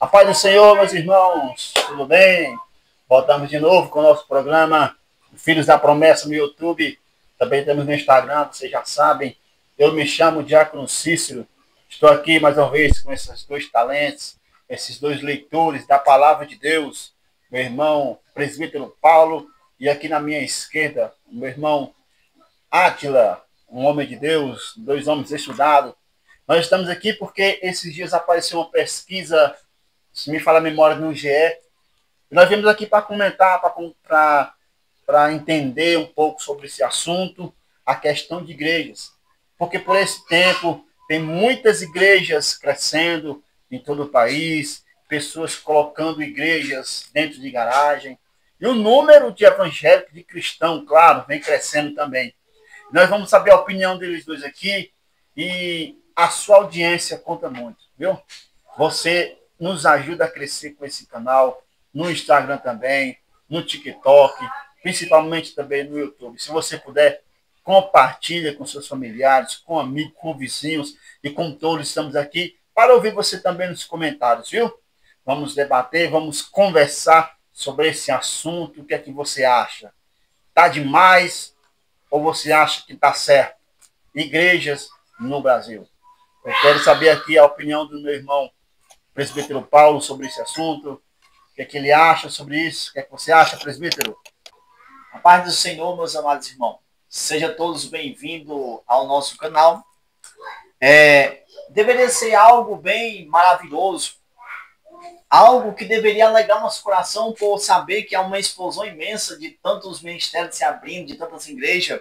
A paz do Senhor, meus irmãos, tudo bem? Voltamos de novo com o nosso programa Filhos da Promessa no YouTube. Também temos no Instagram, vocês já sabem. Eu me chamo Diácono Cícero. Estou aqui mais uma vez com esses dois talentos, esses dois leitores da Palavra de Deus. Meu irmão presbítero Paulo e aqui na minha esquerda, meu irmão Átila, um homem de Deus, dois homens estudados. Nós estamos aqui porque esses dias apareceu uma pesquisa, se me fala a memória, no GE. Nós viemos aqui para comentar, para entender um pouco sobre esse assunto, a questão de igrejas. Porque por esse tempo tem muitas igrejas crescendo em todo o país, pessoas colocando igrejas dentro de garagem. E o número de evangélicos, de cristãos, claro, vem crescendo também. Nós vamos saber a opinião deles dois aqui e a sua audiência conta muito, viu? Você nos ajuda a crescer com esse canal, no Instagram também, no TikTok, principalmente também no YouTube. Se você puder, compartilha com seus familiares, com amigos, com vizinhos e com todos. Estamos aqui para ouvir você também nos comentários, viu? Vamos debater, vamos conversar sobre esse assunto. O que é que você acha? Tá demais ou você acha que está certo? Igrejas no Brasil. Eu quero saber aqui a opinião do meu irmão presbítero Paulo sobre esse assunto. O que é que ele acha sobre isso? O que é que você acha, presbítero? A paz do Senhor, meus amados irmãos. Sejam todos bem-vindos ao nosso canal. Deveria ser algo bem maravilhoso, algo que deveria alegrar nosso coração por saber que há uma explosão imensa de tantos ministérios se abrindo, de tantas igrejas.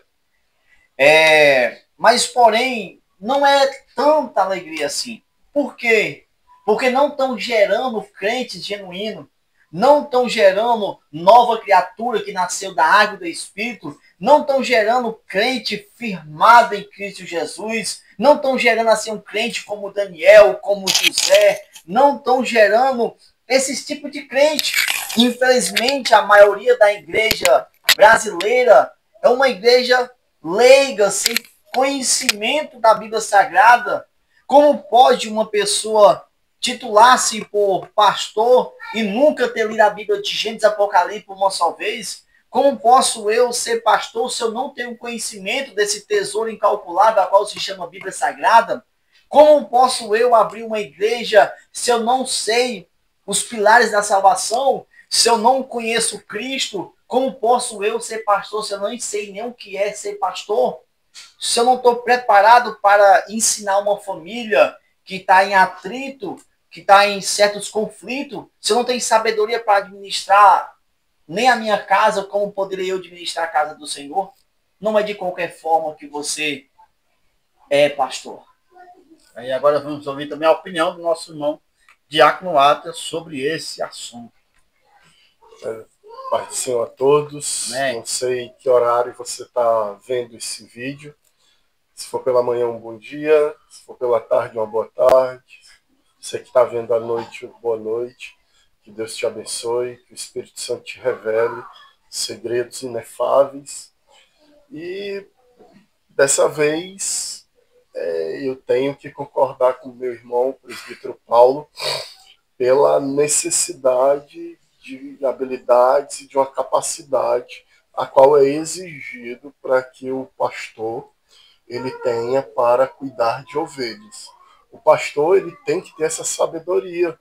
Mas, porém, não é tanta alegria assim. Por quê? Porque não estão gerando crentes genuínos, não estão gerando nova criatura que nasceu da água e do Espírito, não estão gerando crente firmado em Cristo Jesus, não estão gerando assim um crente como Daniel, como José, não estão gerando esses tipos de crente. Infelizmente, a maioria da igreja brasileira é uma igreja leiga, sem conhecimento da Bíblia Sagrada. Como pode uma pessoa titular-se por pastor e nunca ter lido a Bíblia de Gênesis Apocalipse uma só vez? Como posso eu ser pastor se eu não tenho conhecimento desse tesouro incalculável a qual se chama Bíblia Sagrada? Como posso eu abrir uma igreja se eu não sei os pilares da salvação? Se eu não conheço Cristo, como posso eu ser pastor se eu não sei nem o que é ser pastor? Se eu não estou preparado para ensinar uma família que está em atrito, que está em certos conflitos, se eu não tenho sabedoria para administrar nem a minha casa, como poderia eu administrar a casa do Senhor? Não é de qualquer forma que você é pastor. Aí agora vamos ouvir também a opinião do nosso irmão Diácono Átila sobre esse assunto. Pai do Senhor a todos. Não sei que horário você está vendo esse vídeo. Se for pela manhã, um bom dia. Se for pela tarde, uma boa tarde. Você que está vendo à noite, boa noite. Que Deus te abençoe, que o Espírito Santo te revele segredos inefáveis. E dessa vez eu tenho que concordar com o meu irmão, o presbítero Paulo, pela necessidade de habilidades e de uma capacidade a qual é exigido para que o pastor ele tenha para cuidar de ovelhas. O pastor ele tem que ter essa sabedoria.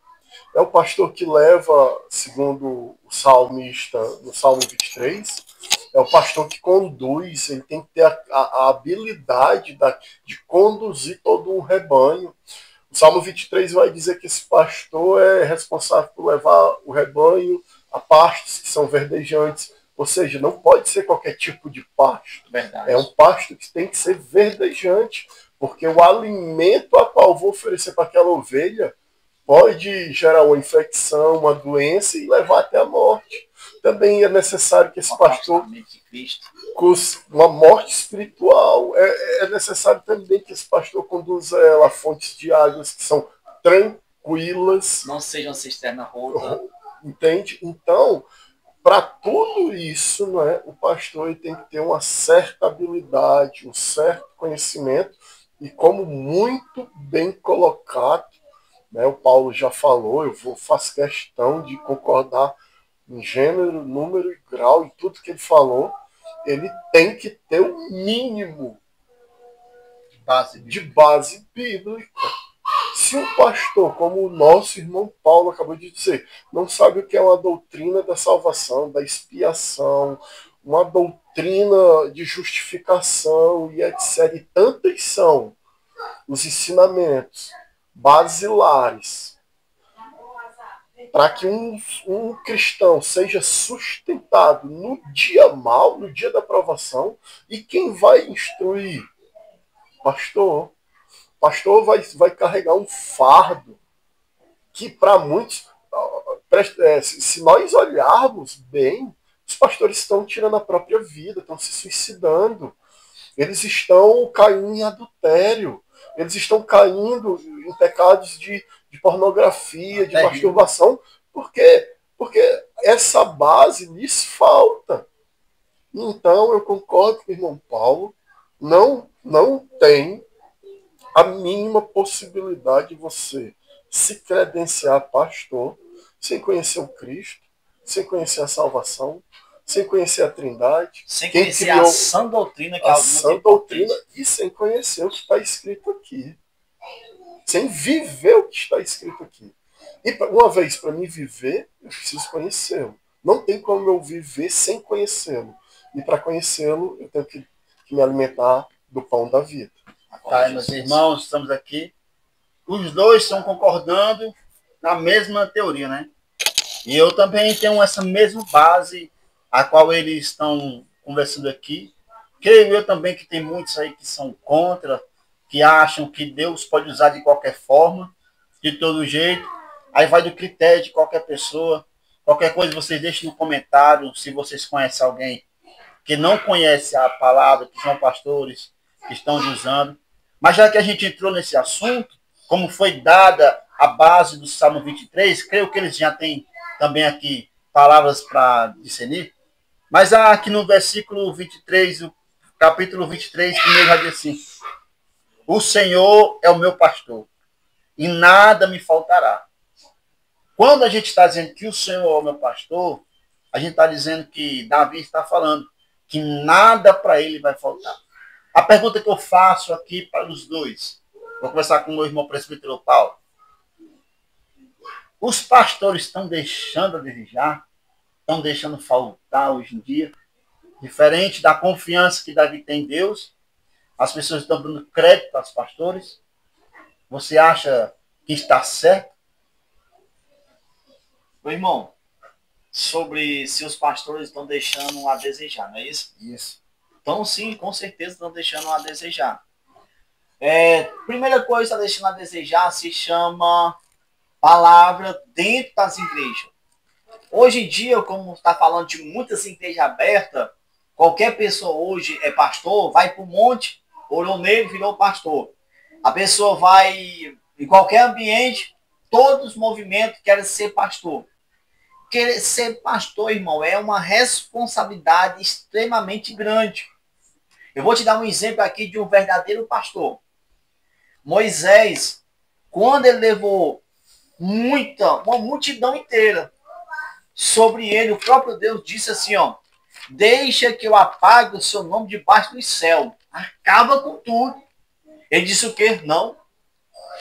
É o pastor que leva, segundo o salmista, no Salmo 23, é o pastor que conduz, ele tem que ter a habilidade de conduzir todo um rebanho. O Salmo 23 vai dizer que esse pastor é responsável por levar o rebanho a pastos que são verdejantes. Ou seja, não pode ser qualquer tipo de pasto. Verdade. É um pasto que tem que ser verdejante, porque o alimento a qual eu vou oferecer para aquela ovelha pode gerar uma infecção, uma doença e levar até a morte. Também é necessário que esse pastor, com uma morte espiritual, é necessário também que esse pastor conduza ela a fontes de águas que são tranquilas. Não seja uma cisterna rota. Entende? Então, para tudo isso, não é, o pastor ele tem que ter uma certa habilidade, um certo conhecimento, e como muito bem colocado, né? O Paulo já falou, faço questão de concordar em gênero, número e grau, em tudo que ele falou. Ele tem que ter o mínimo de base bíblica. Se um pastor, como o nosso irmão Paulo acabou de dizer, não sabe o que é uma doutrina da salvação, da expiação, uma doutrina de justificação e etc. E tantos são os ensinamentos basilares para que um cristão seja sustentado no dia mau, no dia da provação, e quem vai instruir? Pastor. Pastor vai carregar um fardo que para muitos, se nós olharmos bem, os pastores estão tirando a própria vida, estão se suicidando, eles estão caindo em adultério, eles estão caindo em pecados de pornografia, de masturbação. Por quê? Porque essa base lhes falta. Então eu concordo com o irmão Paulo, não tem a mínima possibilidade de você se credenciar pastor sem conhecer o Cristo, sem conhecer a salvação, sem conhecer a Trindade, sem conhecer a sã doutrina, que é a sã doutrina, e sem conhecer o que está escrito aqui, sem viver o que está escrito aqui. E uma vez para mim viver, eu preciso conhecê-lo. Não tem como eu viver sem conhecê-lo. E para conhecê-lo, eu tenho que me alimentar do pão da vida. Tá, meus irmãos, estamos aqui. Os dois estão concordando na mesma teoria, né? E eu também tenho essa mesma base a qual eles estão conversando aqui. Creio eu também que tem muitos aí que são contra, que acham que Deus pode usar de qualquer forma, de todo jeito. Aí vai do critério de qualquer pessoa. Qualquer coisa vocês deixem no comentário, se vocês conhecem alguém que não conhece a palavra, que são pastores, que estão usando. Mas já que a gente entrou nesse assunto, como foi dada a base do Salmo 23, creio que eles já têm também aqui palavras para discernir. Mas aqui no versículo 23, o capítulo 23, primeiro já diz assim: o Senhor é o meu pastor, e nada me faltará. Quando a gente está dizendo que o Senhor é o meu pastor, a gente está dizendo que Davi está falando que nada para ele vai faltar. A pergunta que eu faço aqui para os dois, vou começar com o meu irmão presbítero Paulo. Os pastores estão deixando a desejar? Estão deixando faltar hoje em dia? Diferente da confiança que Davi tem em Deus, as pessoas estão dando crédito aos pastores? Você acha que está certo? Meu irmão, sobre se os pastores estão deixando a desejar, não é isso? Isso. Então, sim, com certeza estão deixando a desejar. Primeira coisa que está deixando a desejar se chama palavra dentro das igrejas. Hoje em dia, como está falando de muitas igrejas abertas, qualquer pessoa hoje é pastor, vai para o monte, orou nele, virou pastor. A pessoa vai em qualquer ambiente, todos os movimentos querem ser pastor. Querer ser pastor, irmão, é uma responsabilidade extremamente grande. Eu vou te dar um exemplo aqui de um verdadeiro pastor. Moisés, quando ele levou uma multidão inteira sobre ele, o próprio Deus disse assim, ó: deixa que eu apague o seu nome debaixo do céu. Acaba com tudo. Ele disse o quê? Não.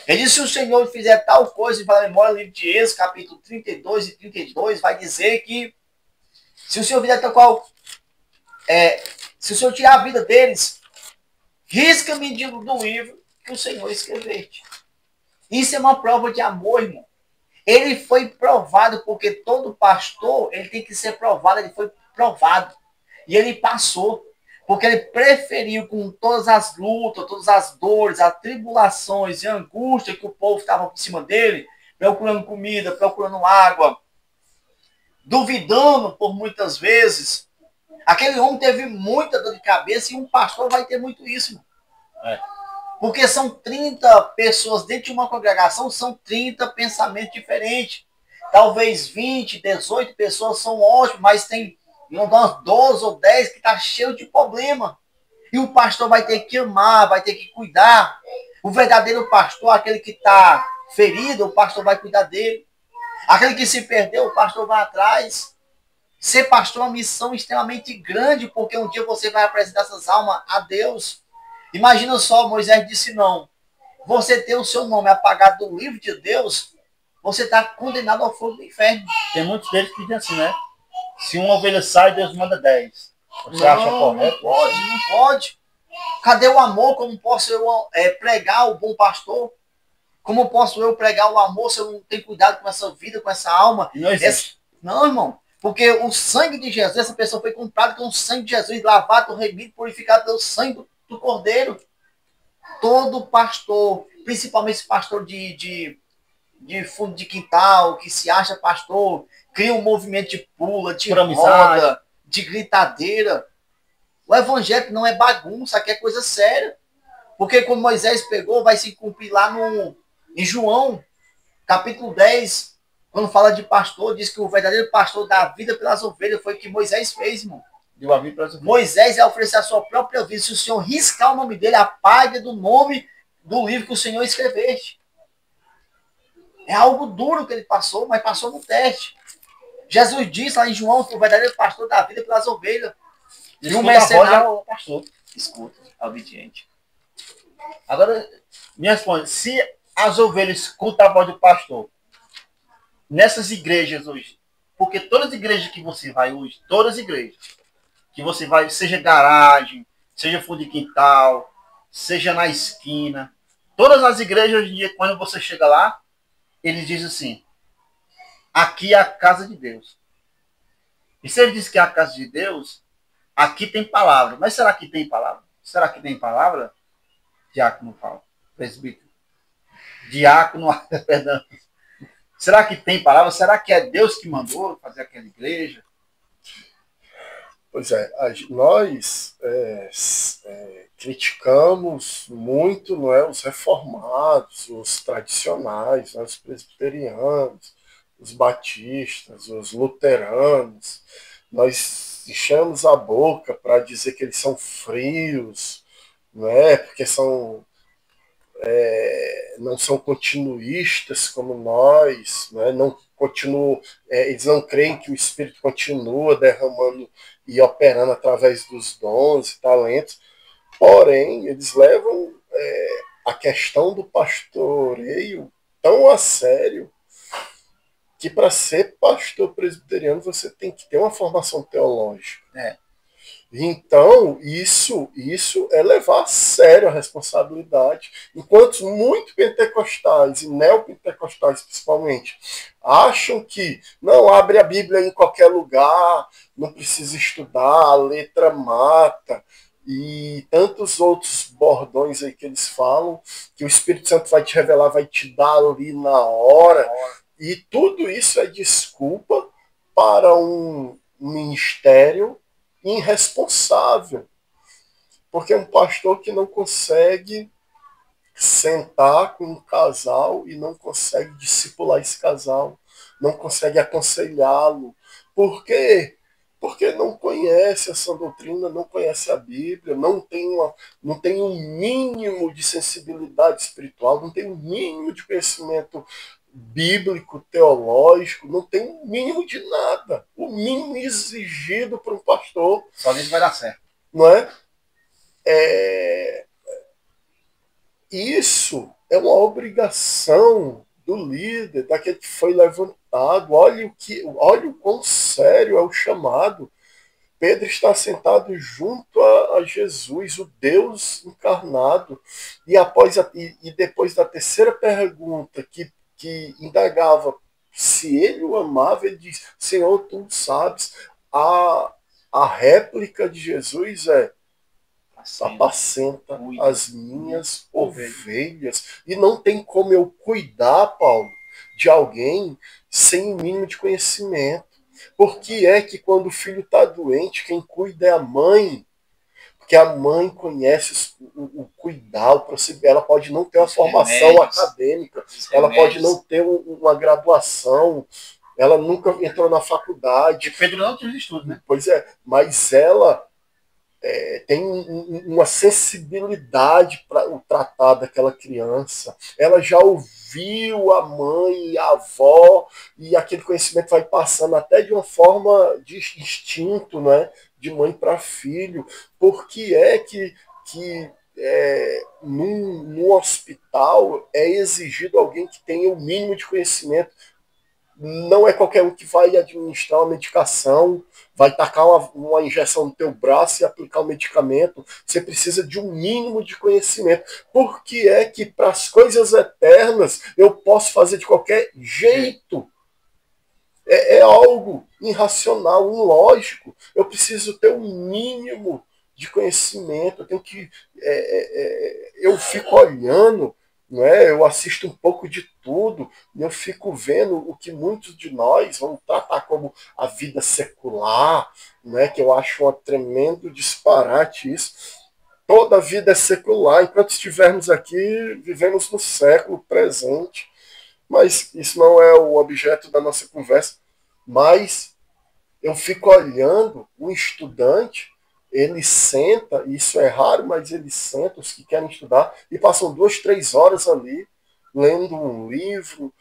Ele disse: se o Senhor fizer tal coisa, e para a memória, livro de Êxodo, capítulo 32 e 32, vai dizer que se o Senhor fizer tal qual, se o Senhor tirar a vida deles, risca-me do livro que o Senhor escreveu. Isso é uma prova de amor, irmão. Ele foi provado, porque todo pastor, ele tem que ser provado, ele foi provado. E ele passou. Porque ele preferiu, com todas as lutas, todas as dores, as tribulações e angústia que o povo estava por cima dele, procurando comida, procurando água, duvidando por muitas vezes. Aquele homem teve muita dor de cabeça, e um pastor vai ter muito isso, irmão. Porque são 30 pessoas dentro de uma congregação, são 30 pensamentos diferentes. Talvez 20, 18 pessoas são ótimas, mas tem umas 12 ou 10 que está cheio de problema. E o pastor vai ter que amar, vai ter que cuidar. O verdadeiro pastor, aquele que está ferido, o pastor vai cuidar dele. Aquele que se perdeu, o pastor vai atrás. Ser pastor é uma missão extremamente grande, porque um dia você vai apresentar essas almas a Deus. Imagina só, Moisés disse não. Você ter o seu nome apagado do livro de Deus, você está condenado ao fogo do inferno. Tem muitos deles que dizem assim, né? Se uma ovelha sai, Deus manda 10. Você não, acha correto? Não pode. Cadê o amor? Como posso eu pregar o bom pastor? Como posso eu pregar o amor se eu não tenho cuidado com essa vida, com essa alma? Não existe. Não, irmão. Porque o sangue de Jesus, essa pessoa foi comprada com o sangue de Jesus, lavado, remido, purificado pelo sangue do Cordeiro. Todo pastor, principalmente esse pastor de fundo de quintal, que se acha pastor, cria um movimento de pula, de roda, de gritadeira. O evangelho não é bagunça, aqui é coisa séria. Porque quando Moisés pegou, vai se cumprir lá em João, capítulo 10, quando fala de pastor, diz que o verdadeiro pastor dá a vida pelas ovelhas. Foi o que Moisés fez, irmão. Deu a vida pelas ovelhas. Moisés é oferecer a sua própria vida. Se o Senhor riscar o nome dele, apague do nome do livro que o Senhor escreveste. É algo duro que ele passou, mas passou no teste. Jesus disse lá em João que o verdadeiro pastor dá a vida pelas ovelhas. E o mercenário é o pastor. Escuta, é obediente. Agora, me responde, se as ovelhas escutam a voz do pastor, nessas igrejas hoje, porque todas as igrejas que você vai hoje, todas as igrejas que você vai, seja garagem, seja fundo de quintal, seja na esquina, todas as igrejas hoje em dia, quando você chega lá, eles dizem assim, aqui é a casa de Deus. E se ele diz que é a casa de Deus, aqui tem palavra. Mas será que tem palavra? Será que tem palavra? Diácono fala. Presbítero. Diácono, perdão. Será que tem palavra? Será que é Deus que mandou fazer aquela igreja? Pois é, nós criticamos muito, não é, os reformados, os tradicionais, né, os presbiterianos, os batistas, os luteranos. Nós enchemos a boca para dizer que eles são frios, não é, porque não são continuistas como nós, né? Não continuam, eles não creem que o Espírito continua derramando e operando através dos dons e talentos, porém eles levam a questão do pastoreio tão a sério que para ser pastor presbiteriano você tem que ter uma formação teológica. Então, isso é levar a sério a responsabilidade. Enquanto muitos pentecostais e neopentecostais, principalmente, acham que não abre a Bíblia em qualquer lugar, não precisa estudar, a letra mata, e tantos outros bordões aí que eles falam, que o Espírito Santo vai te revelar, vai te dar ali na hora, e tudo isso é desculpa para um ministério irresponsável, porque é um pastor que não consegue sentar com um casal e não consegue discipular esse casal, não consegue aconselhá-lo. Por quê? Porque não conhece essa doutrina, não conhece a Bíblia, não tem um mínimo de sensibilidade espiritual, não tem um mínimo de conhecimento bíblico, teológico, não tem o mínimo de nada. O mínimo exigido por um pastor. Só isso vai dar certo. Não é? Isso é uma obrigação do líder, daquele que foi levantado. Olha o quão sério é o chamado. Pedro está sentado junto a Jesus, o Deus encarnado. E depois da terceira pergunta que indagava se ele o amava, ele diz, Senhor, tu sabes. A réplica de Jesus é, apacenta as minhas ovelhas. E não tem como eu cuidar, Paulo, de alguém sem o mínimo de conhecimento. Porque é que quando o filho está doente, quem cuida é a mãe. Porque a mãe conhece o cuidar, o proceder. Ela pode não ter uma formação acadêmica, ela pode não ter uma graduação, ela nunca entrou na faculdade. E Pedro não tinha estudo, né? Pois é, mas ela tem uma sensibilidade para o tratar daquela criança. Ela já ouviu a mãe e a avó, e aquele conhecimento vai passando até de uma forma de instinto, né? De mãe para filho. Por que é que num hospital é exigido alguém que tenha o mínimo de conhecimento? Não é qualquer um que vai administrar uma medicação, vai tacar uma injeção no teu braço e aplicar o medicamento. Você precisa de um mínimo de conhecimento. Por que é que para as coisas eternas eu posso fazer de qualquer jeito? É algo irracional, ilógico. Eu preciso ter um mínimo de conhecimento. Eu tenho que. Eu fico olhando, não é? Eu assisto um pouco de tudo e eu fico vendo o que muitos de nós vão tratar como a vida secular, né? Que eu acho um tremendo disparate isso. Toda a vida é secular. Enquanto estivermos aqui, vivemos no século presente. Mas isso não é o objeto da nossa conversa. Mas eu fico olhando um estudante, ele senta, isso é raro, mas ele senta, os que querem estudar, e passam 2, 3 horas ali, lendo um livro,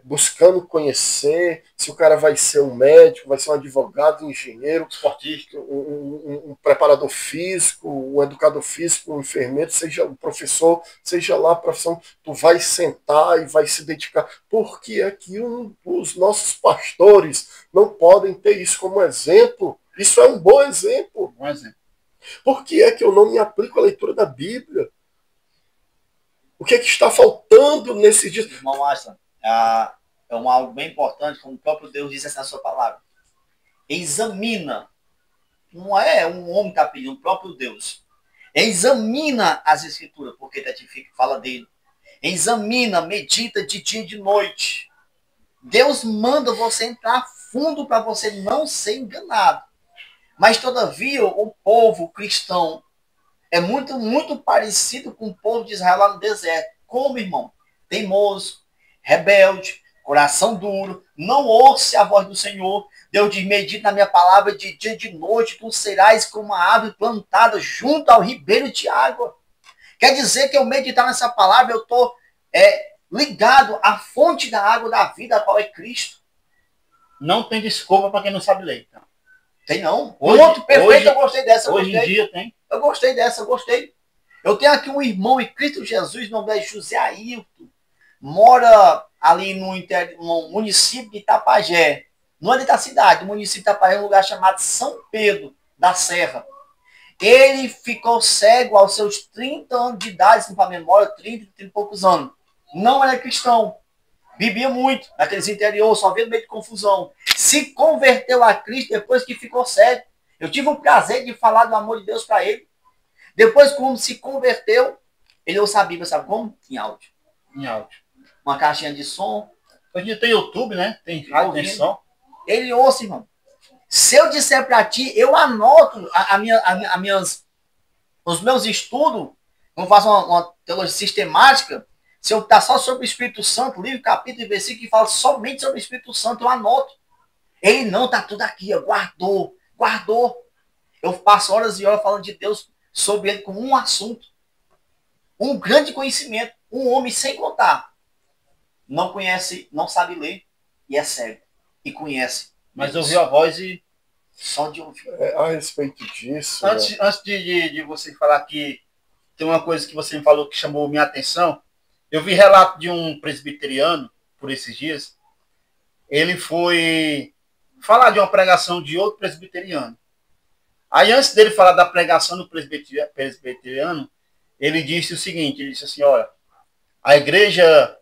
buscando conhecer se o cara vai ser um médico, vai ser um advogado, um engenheiro, esportista, um preparador físico, um educador físico, um enfermeiro, seja um professor, seja lá a profissão, tu vai sentar e vai se dedicar. Por que é que os nossos pastores não podem ter isso como exemplo? Isso é um bom exemplo. Um exemplo. Por que é que eu não me aplico à leitura da Bíblia? O que é que está faltando nesses dias? Irmão Aslan, é algo bem importante, como o próprio Deus diz assim na sua palavra. Examina. Não é um homem que está pedindo, o próprio Deus. Examina as escrituras, porque testifica, fala dele. Examina, medita de dia e de noite. Deus manda você entrar fundo para você não ser enganado. Mas, todavia, o povo cristão é muito, muito parecido com o povo de Israel lá no deserto. Como, irmão? Teimoso, rebelde, coração duro, não ouça a voz do Senhor. Deus diz, medita na minha palavra de dia e de noite, tu serás como uma árvore plantada junto ao ribeiro de água. Quer dizer que eu meditar nessa palavra, eu estou ligado à fonte da água da vida, a qual é Cristo. Não tem desculpa para quem não sabe ler. Então. Tem não. Muito perfeito, eu gostei dessa. Hoje em dia tem. Eu gostei dessa, eu gostei. Eu tenho aqui um irmão em Cristo Jesus, nome é José Ailton. Mora ali no município de Itapajé. Não é da cidade, o município de Itapajé é um lugar chamado São Pedro da Serra. Ele ficou cego aos seus 30 anos de idade, se não para memória, 30 e poucos anos. Não era cristão. Bebia muito, naqueles interior, só via no meio de confusão. Se converteu a Cristo depois que ficou cego. Eu tive o prazer de falar do amor de Deus para ele. Depois, como se converteu, ele ouça a Bíblia, sabe como? Em áudio. Em áudio. Uma caixinha de som. Hoje em dia tem YouTube, né? Tem rádio, tem som. Ele ouça, irmão. Se eu disser para ti, eu anoto os meus estudos, não faço uma teologia sistemática. Se eu estar só sobre o Espírito Santo, livro, capítulo e versículo que fala somente sobre o Espírito Santo, eu anoto. Ele não, tá tudo aqui, ó, guardou. Eu passo horas e horas falando de Deus sobre ele com um assunto. Um grande conhecimento. Um homem sem contar. Não conhece, não sabe ler e é cego. E conhece. Mas ouviu a voz e... Só de ouvir. A respeito disso... Antes de você falar que tem uma coisa que você me falou que chamou minha atenção. Eu vi relato de um presbiteriano, por esses dias. Ele foi falar de uma pregação de outro presbiteriano. Aí, antes dele falar da pregação do presbiteriano, ele disse o seguinte, ele disse assim, olha, a igreja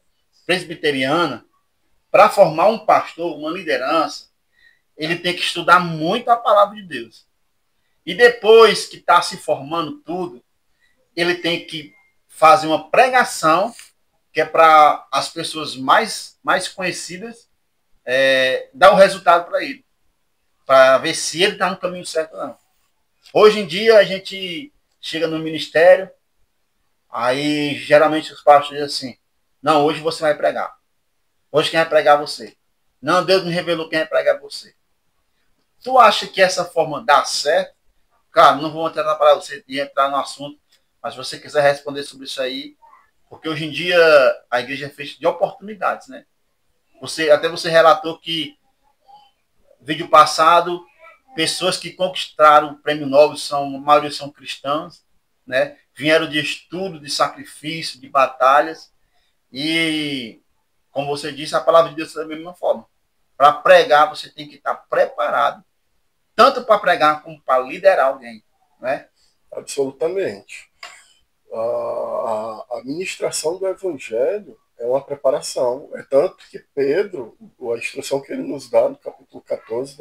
presbiteriana, para formar um pastor, uma liderança, ele tem que estudar muito a palavra de Deus. E depois que está se formando tudo, ele tem que fazer uma pregação, que é para as pessoas mais conhecidas, dar o resultado para ele. Para ver se ele está no caminho certo ou não. Hoje em dia, a gente chega no ministério, aí geralmente os pastores dizem assim, não, hoje você vai pregar. Hoje quem vai pregar é você. Não, Deus me revelou quem vai pregar é você. Tu acha que essa forma dá certo? Cara, não vou entrar para você entrar no assunto, mas se você quiser responder sobre isso aí, porque hoje em dia a igreja é feita de oportunidades, né? Até você relatou que no vídeo passado, pessoas que conquistaram o prêmio Nobel a maioria são cristãs, né? Vieram de estudo, de sacrifício, de batalhas e, como você disse, a palavra de Deus é da mesma forma. Para pregar, você tem que estar preparado, tanto para pregar como para liderar alguém, né? Absolutamente. A ministração do Evangelho é uma preparação. É tanto que Pedro, a instrução que ele nos dá no capítulo 14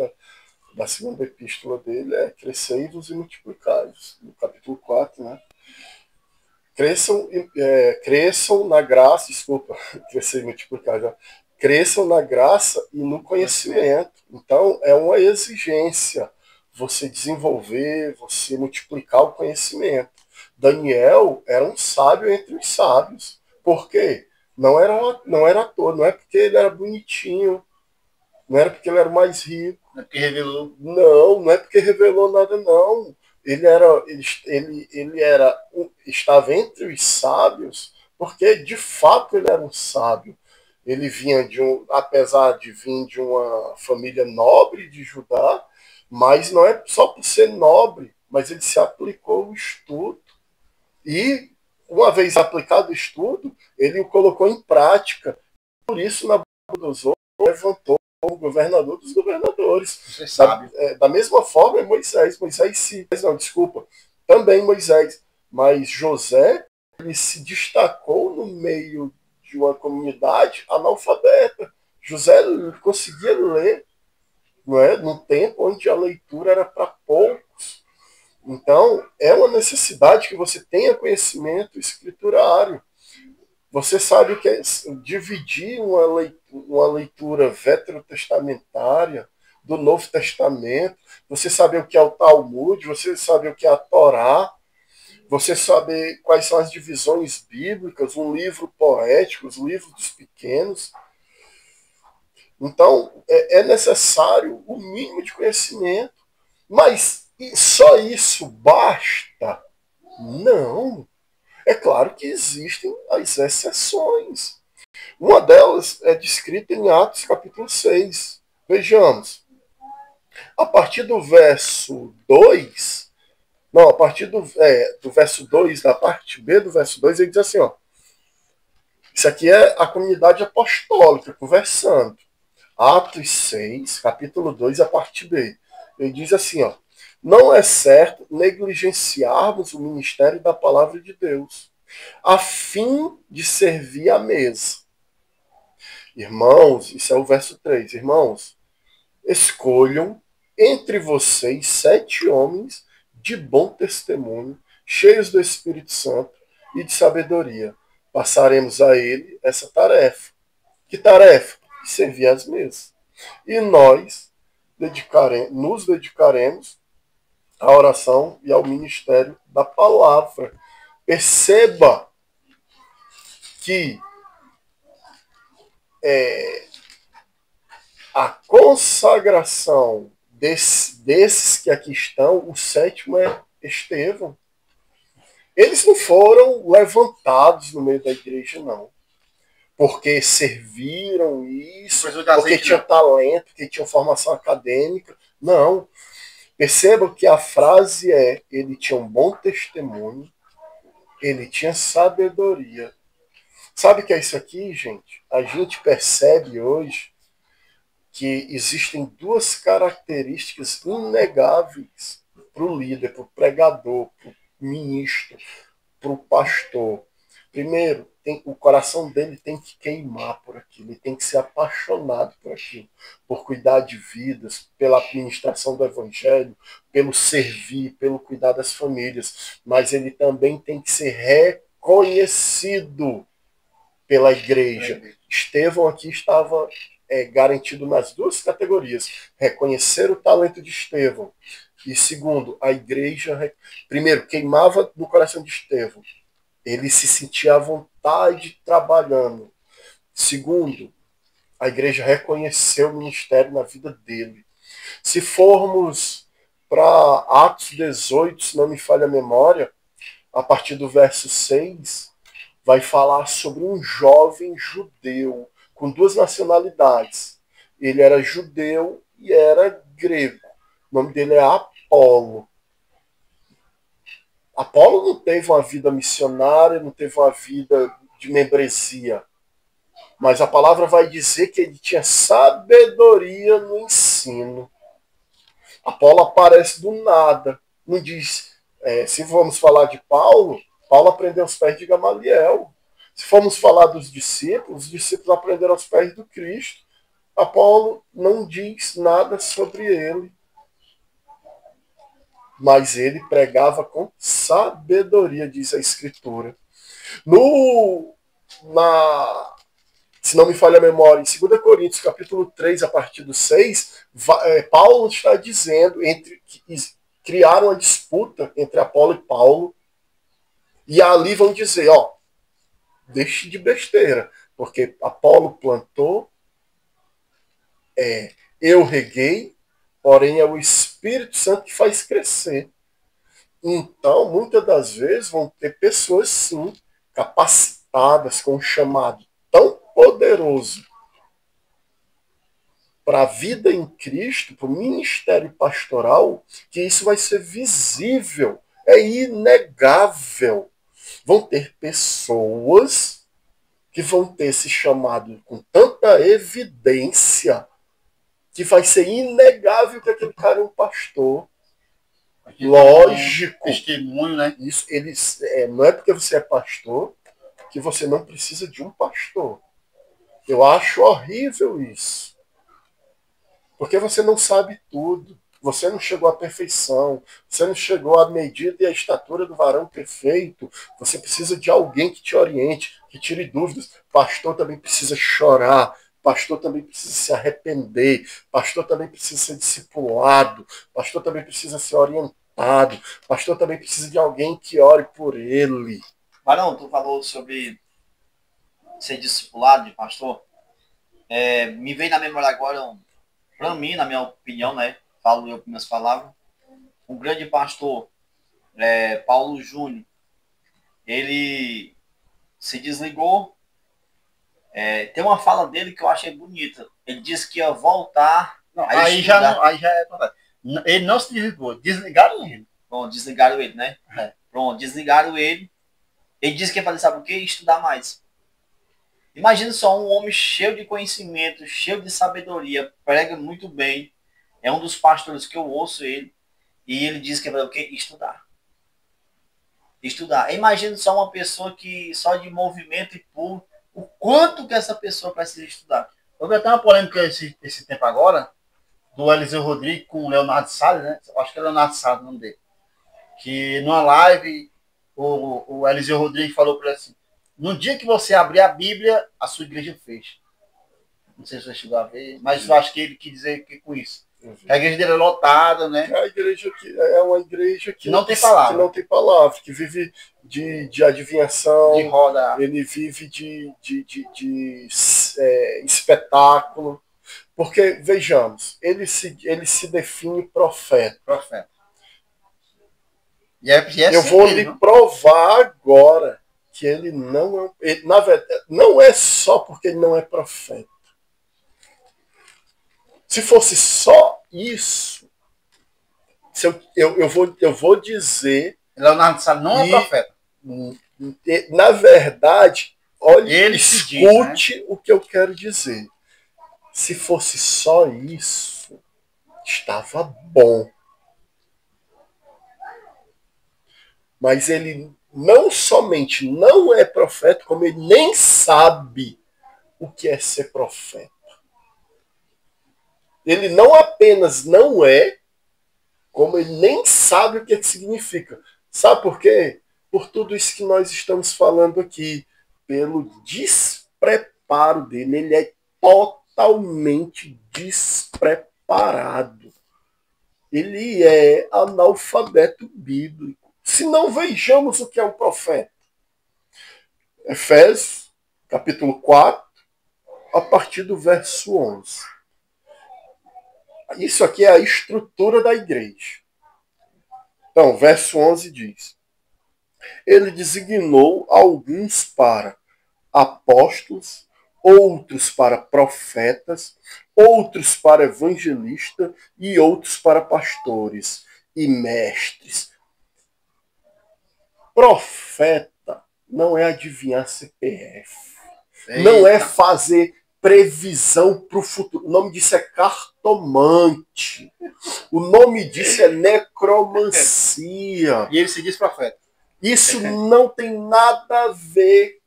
da segunda epístola dele é crescei-vos e multiplicai-vos. No capítulo 4, né? Cresçam na graça, desculpa, crescer e multiplicar já. Cresçam na graça e no conhecimento. Então, é uma exigência você desenvolver, você multiplicar o conhecimento. Daniel era um sábio entre os sábios. Por quê? Não era ator, não é porque ele era bonitinho, não era porque ele era mais rico. Não é porque revelou. Não é porque revelou nada, não. Estava entre os sábios, porque de fato ele era um sábio. Ele vinha apesar de vir de uma família nobre de Judá, mas não é só por ser nobre, mas ele se aplicou ao estudo. E, uma vez aplicado o estudo, ele o colocou em prática. Por isso, Nabucodonosor levantou o governador dos governadores. Você sabe. Da mesma forma, Moisés. Também Moisés. Mas José, ele se destacou no meio de uma comunidade analfabeta. José conseguia ler, não é? Num tempo onde a leitura era para poucos. Então, é uma necessidade que você tenha conhecimento escriturário. Você sabe o que é dividir uma leitura veterotestamentária do Novo Testamento, você saber o que é o Talmud, você saber o que é a Torá, você saber quais são as divisões bíblicas, um livro poético, os livros dos pequenos. Então, é necessário o mínimo de conhecimento. Mas só isso basta? Não. É claro que existem as exceções. Uma delas é descrita em Atos capítulo 6. Vejamos. A partir do verso 2, não, a partir do verso 2, da parte B do verso 2, ele diz assim, ó. Isso aqui é a comunidade apostólica conversando. Atos 6, capítulo 2, a parte B. Ele diz assim, ó. Não é certo negligenciarmos o ministério da palavra de Deus, a fim de servir à mesa. Irmãos, isso é o verso 3. Irmãos, escolham entre vocês 7 homens de bom testemunho, cheios do Espírito Santo e de sabedoria. Passaremos a ele essa tarefa. Que tarefa? Servir às mesas. E nós nos dedicaremos à oração e ao ministério da palavra. Perceba que a consagração desses que aqui estão, o 7º é Estevão. Eles não foram levantados no meio da igreja, não. Porque serviram isso, porque tinham talento, porque tinham formação acadêmica. Não. Percebam que a frase é: ele tinha um bom testemunho, ele tinha sabedoria. Sabe o que é isso aqui, gente? A gente percebe hoje que existem 2 características inegáveis para o líder, para o pregador, para o ministro, para o pastor. Primeiro, o coração dele tem que queimar por aquilo, ele tem que ser apaixonado por aquilo, por cuidar de vidas, pela administração do evangelho, pelo servir, pelo cuidar das famílias. Mas ele também tem que ser reconhecido pela igreja. Estevão aqui estava garantido nas 2 categorias. Reconhecer o talento de Estevão. E segundo, a igreja, primeiro, queimava no coração de Estevão. Ele se sentia à vontade trabalhando. Segundo, a igreja reconheceu o ministério na vida dele. Se formos para Atos 18, se não me falha a memória, a partir do verso 6, vai falar sobre um jovem judeu com duas nacionalidades. Ele era judeu e era grego. O nome dele é Apolo. Apolo não teve uma vida missionária, não teve uma vida de membresia. Mas a palavra vai dizer que ele tinha sabedoria no ensino. Apolo aparece do nada. Não diz, se vamos falar de Paulo, Paulo aprendeu aos pés de Gamaliel. Se formos falar dos discípulos, os discípulos aprenderam aos pés do Cristo. Apolo não diz nada sobre ele. Mas ele pregava com sabedoria, diz a Escritura. Se não me falha a memória, em 2 Coríntios, capítulo 3, a partir do 6, Paulo está dizendo que criaram uma disputa entre Apolo e Paulo, e ali vão dizer, deixe de besteira, porque Apolo plantou, eu reguei, porém é o Espírito Santo que faz crescer. Então, muitas das vezes vão ter pessoas, sim, capacitadas com um chamado tão poderoso para a vida em Cristo, para o ministério pastoral, que isso vai ser visível, é inegável. Vão ter pessoas que vão ter esse chamado com tanta evidência que vai ser inegável que aquele cara é um pastor. Lógico. Testemunho, né? Isso, não é porque você é pastor que você não precisa de um pastor. Eu acho horrível isso. Porque você não sabe tudo. Você não chegou à perfeição. Você não chegou à medida e à estatura do varão perfeito. Você precisa de alguém que te oriente, que tire dúvidas. Pastor também precisa chorar. Pastor também precisa se arrepender. Pastor também precisa ser discipulado. Pastor também precisa ser orientado. Pastor também precisa de alguém que ore por ele. Barão, tu falou sobre ser discipulado de pastor. Me veio na memória agora, para mim, na minha opinião, né? Falo eu com minhas palavras. Um grande pastor, Paulo Júnior, ele se desligou. Tem uma fala dele que eu achei bonita. Ele disse que ia voltar. Não, aí já é. Ele não se desligou, desligaram ele. Bom, desligaram ele, né? Pronto, desligaram ele. Ele disse que ia fazer, sabe o quê? Estudar mais. Imagina só um homem cheio de conhecimento, cheio de sabedoria, prega muito bem. É um dos pastores que eu ouço ele. E ele diz que ia fazer o quê? Estudar. Estudar. Imagina só uma pessoa que só de movimento e pulo, o quanto que essa pessoa precisa estudar. Houve até uma polêmica esse tempo agora, do Eliseu Rodrigues com o Leonardo Salles, né? Eu acho que é Leonardo Salles o nome dele. Que numa live, o Eliseu Rodrigues falou para ele assim, no dia que você abrir a Bíblia, a sua igreja fecha. Não sei se você chegou a ver, mas eu acho que ele quis dizer que com isso. A igreja dele é lotada, né? A igreja é uma igreja que não tem palavra. Que não tem palavra, que vive de adivinhação, de roda. Ele vive de espetáculo. Porque, vejamos, ele se define profeta. Eu vou lhe provar agora que ele não é. Na verdade, não é só porque ele não é profeta. Se fosse só isso, eu vou dizer. Leonardo Salles não é profeta. Na verdade, olhe, ele escute diz, né? O que eu quero dizer. Se fosse só isso, estava bom. Mas ele não somente não é profeta, como ele nem sabe o que é ser profeta. Ele não apenas não é, como ele nem sabe o que é que significa. Sabe por quê? Por tudo isso que nós estamos falando aqui. Pelo despreparo dele. Ele é totalmente despreparado. Ele é analfabeto bíblico. Se não, vejamos o que é um profeta. Efésios, capítulo 4, a partir do verso 11. Isso aqui é a estrutura da igreja. Então, verso 11 diz: ele designou alguns para apóstolos, outros para profetas, outros para evangelistas e outros para pastores e mestres. Profeta não é adivinhar CPF. Eita. Não é fazer previsão para o futuro. O nome disso é cartomante. O nome disso é necromancia. E ele se diz profeta. Isso não tem nada a ver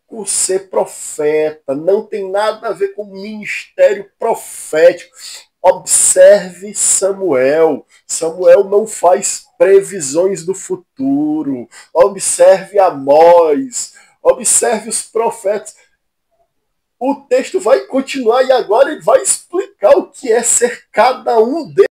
com ser profeta, não tem nada a ver com ministério profético. Observe Samuel. Samuel não faz previsões do futuro. Observe Amós. Observe os profetas. O texto vai continuar e agora ele vai explicar o que é ser cada um deles.